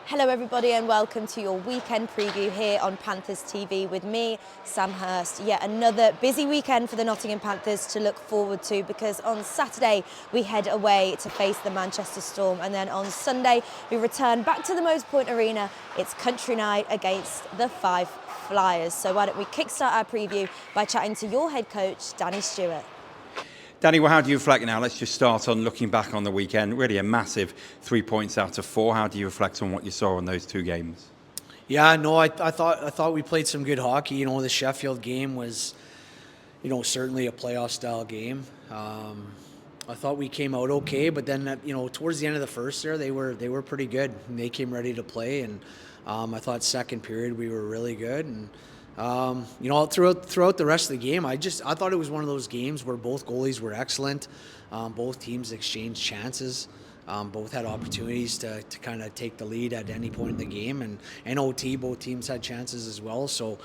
Hello everybody and welcome to your weekend preview here on Panthers TV with me, Sam Hurst. Yet another busy weekend for the Nottingham Panthers to look forward to, because on Saturday we head away to face the Manchester Storm, and then on Sunday we return back to the Moes Point Arena. It's country night against the Fife Flyers. So why don't we kickstart our preview by chatting to your head coach, Danny Stewart. Danny, well, how do you reflect now? Let's just start on looking back on the weekend. Really a massive 3 points out of 4. How do you reflect on what you saw in those two games? Yeah, no, I thought we played some good hockey. The Sheffield game was, certainly a playoff style game. I thought we came out okay, but then towards the end of the first there, they were pretty good. And they came ready to play, and I thought second period we were really good. And throughout the rest of the game, I thought it was one of those games where both goalies were excellent. Both teams exchanged chances. Both had opportunities to kind of take the lead at any point in the game, and OT, both teams had chances as well. So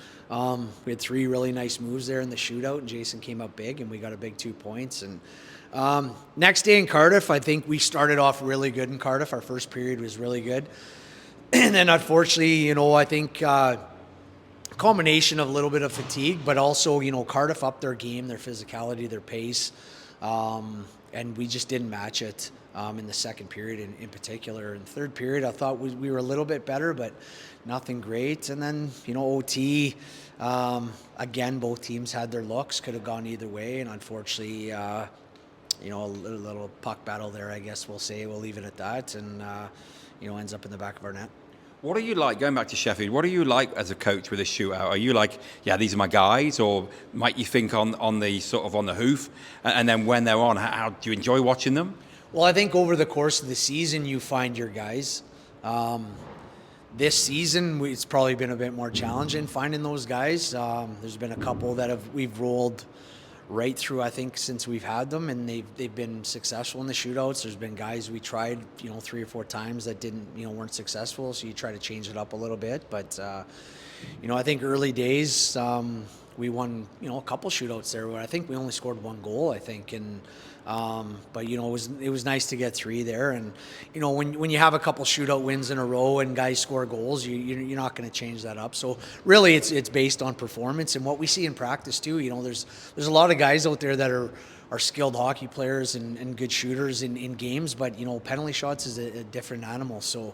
we had 3 really nice moves there in the shootout, and Jason came up big, and we got a big 2 points. And next day in Cardiff, I think we started off really good in Cardiff. Our first period was really good, and then unfortunately, I think combination of a little bit of fatigue, but also, Cardiff upped their game, their physicality, their pace, and we just didn't match it in the second period in particular. In the third period, I thought we were a little bit better, but nothing great. And then, OT, again, both teams had their looks, could have gone either way, and unfortunately, a little puck battle there, I guess we'll say. We'll leave it at that, and, ends up in the back of our net. What are you like, going back to Sheffield, what are you like as a coach with a shootout? Are you like, yeah, these are my guys, or might you think on the sort of on the hoof? And then when they're on, how do you enjoy watching them? Well, I think over the course of the season, you find your guys. This season, it's probably been a bit more challenging finding those guys. There's been a couple that we've rolled right through, I think, since we've had them, and they've been successful in the shootouts. There's been guys we tried, 3 or 4 times that weren't successful, so you try to change it up a little bit. But I think early days we won a couple shootouts there where I think we only scored 1 goal, I think, and but it was nice to get 3 there. And when you have a couple shootout wins in a row and guys score goals, you're not going to change that up. So really it's based on performance and what we see in practice too. There's a lot of guys out there that are skilled hockey players and good shooters in games, but penalty shots is a different animal. So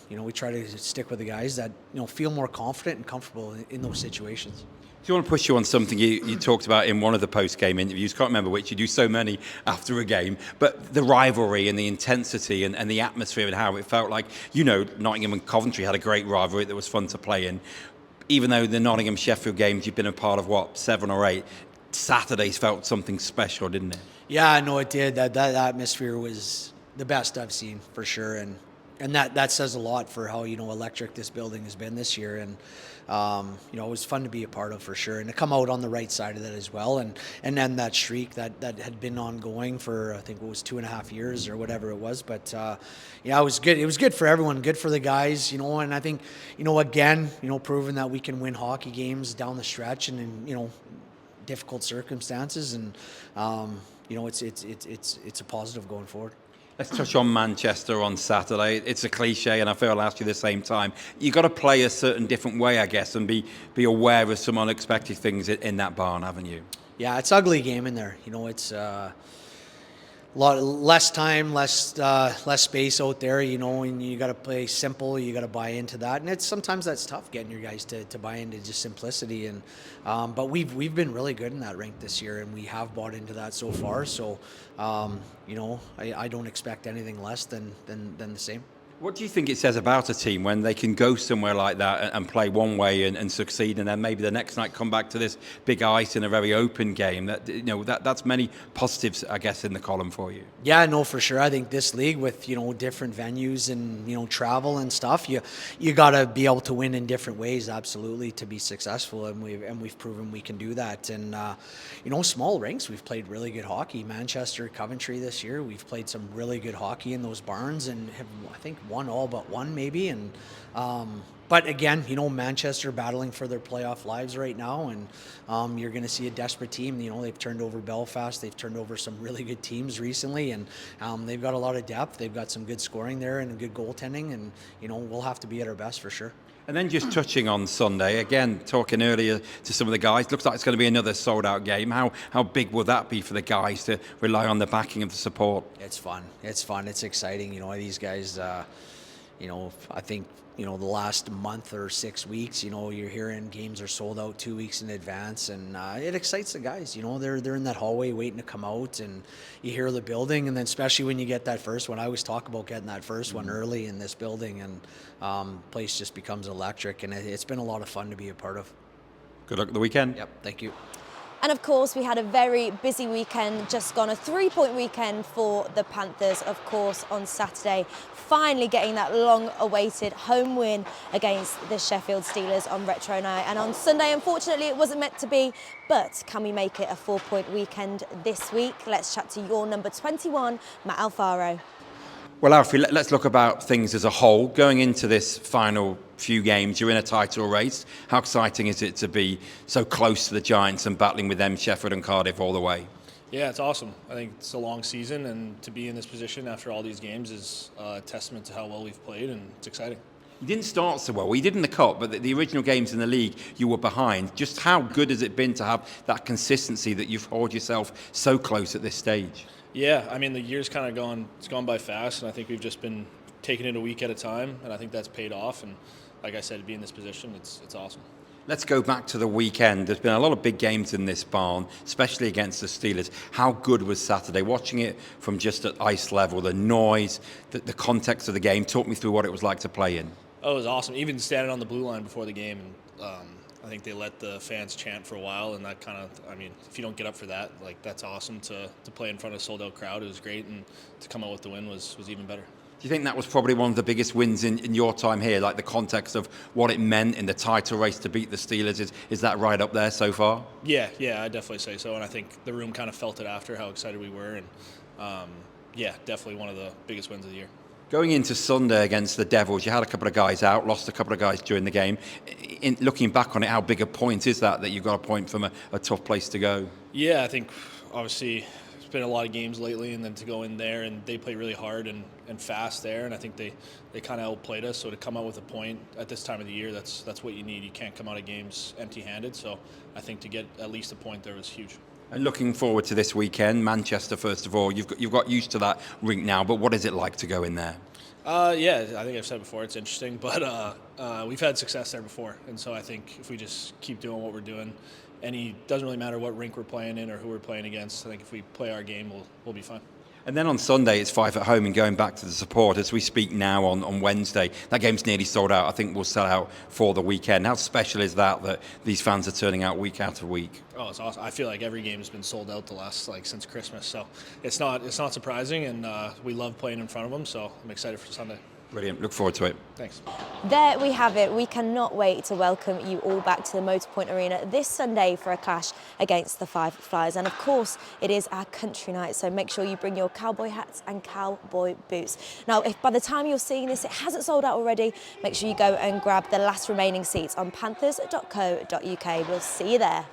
we try to stick with the guys that feel more confident and comfortable in those situations. Do you want to push you on something you talked about in one of the post-game interviews? Can't remember which. You do so many after a game, but the rivalry and the intensity and the atmosphere and how it felt like, Nottingham and Coventry had a great rivalry that was fun to play in. Even though the Nottingham-Sheffield games, you've been a part of, 7 or 8, Saturdays felt something special, didn't it? Yeah, no, it did. That atmosphere was the best I've seen for sure, and that says a lot for how electric this building has been this year. And it was fun to be a part of for sure, and to come out on the right side of that as well, and then that streak that had been ongoing for, I think it was 2.5 years or whatever it was. But it was good. It was good for everyone, good for the guys, and I think again proving that we can win hockey games down the stretch and in difficult circumstances, and it's a positive going forward. Let's touch on Manchester on Saturday. It's a cliche, and I feel I'll ask you the same time. You've got to play a certain different way, I guess, and be aware of some unexpected things in that barn, haven't you? Yeah, it's an ugly game in there. It's a lot less time, less space out there. And you got to play simple. You got to buy into that, and sometimes that's tough getting your guys to buy into just simplicity. And but we've been really good in that rink this year, and we have bought into that so far. So I don't expect anything less than the same. What do you think it says about a team when they can go somewhere like that and play one way and succeed, and then maybe the next night come back to this big ice in a very open game? That's many positives, I guess, in the column for you. Yeah, no, for sure. I think this league with different venues and travel and stuff, you got to be able to win in different ways, absolutely, to be successful, and we've proven we can do that. And small rinks, we've played really good hockey. Manchester, Coventry this year, we've played some really good hockey in those barns, and have, I think, won all but one maybe. And But again, Manchester battling for their playoff lives right now, and you're going to see a desperate team. They've turned over Belfast, they've turned over some really good teams recently, and they've got a lot of depth. They've got some good scoring there and good goaltending, and we'll have to be at our best for sure. And then just touching on Sunday, again, talking earlier to some of the guys, looks like it's going to be another sold-out game. How big will that be for the guys to rely on the backing of the support? It's fun. It's exciting. These guys, I think, the last month or 6 weeks, you're hearing games are sold out 2 weeks in advance, and it excites the guys. They're in that hallway waiting to come out, and you hear the building, and then especially when you get that first one. I always talk about getting that first one early in this building, and place just becomes electric, and it's been a lot of fun to be a part of. Good luck at the weekend. Yep, thank you. And of course, we had a very busy weekend, just gone, a 3-point weekend for the Panthers, of course, on Saturday, finally getting that long-awaited home win against the Sheffield Steelers on Retro Night. And on Sunday, unfortunately, it wasn't meant to be, but can we make it a 4-point weekend this week? Let's chat to your number 21, Matt Alfaro. Well, Alfie, let's look about things as a whole. Going into this final few games, you're in a title race. How exciting is it to be so close to the Giants and battling with them, Sheffield and Cardiff, all the way? Yeah, it's awesome. I think it's a long season, and to be in this position after all these games is a testament to how well we've played, and it's exciting. You didn't start so well. You did in the Cup, but the original games in the league, you were behind. Just how good has it been to have that consistency that you've held yourself so close at this stage? Yeah, I mean, the year's kind of gone by fast, and I think we've just been taking it a week at a time, and I think that's paid off. And like I said, to be in this position, it's awesome. Let's go back to the weekend. There's been a lot of big games in this barn, especially against the Steelers. How good was Saturday? Watching it from just at ice level, the noise, the context of the game. Talk me through what it was like to play in. Oh, it was awesome. Even standing on the blue line before the game, and I think they let the fans chant for a while, and that kind of, I mean, if you don't get up for that, like, that's awesome to play in front of a sold-out crowd. It was great, and to come out with the win was even better. Do you think that was probably one of the biggest wins in your time here, like the context of what it meant in the title race to beat the Steelers? Is that right up there so far? Yeah, I'd definitely say so, and I think the room kind of felt it after how excited we were, and yeah, definitely one of the biggest wins of the year. Going into Sunday against the Devils, you had a couple of guys out, lost a couple of guys during the game. Looking back on it, how big a point is that you got a point from a tough place to go? Yeah, I think obviously it's been a lot of games lately, and then to go in there, and they play really hard and fast there, and I think they kind of outplayed us. So to come out with a point at this time of the year, that's what you need. You can't come out of games empty-handed. So I think to get at least a point there was huge. And looking forward to this weekend, Manchester first of all. You've got used to that rink now, but what is it like to go in there? Yeah, I think I've said before, it's interesting, but we've had success there before, and so I think if we just keep doing what we're doing, doesn't really matter what rink we're playing in or who we're playing against. I think if we play our game, we'll be fine. And then on Sunday, it's Fife at home, and going back to the support, as we speak now on Wednesday, that game's nearly sold out. I think we'll sell out for the weekend. How special is that these fans are turning out week after week? Oh, it's awesome. I feel like every game has been sold out the last, since Christmas. So it's not surprising, and we love playing in front of them, so I'm excited for Sunday. Brilliant. Look forward to it. Thanks. There we have it. We cannot wait to welcome you all back to the Motorpoint Arena this Sunday for a clash against the Fife Flyers. And of course, it is our country night, so make sure you bring your cowboy hats and cowboy boots. Now, if by the time you're seeing this, it hasn't sold out already, make sure you go and grab the last remaining seats on panthers.co.uk. We'll see you there.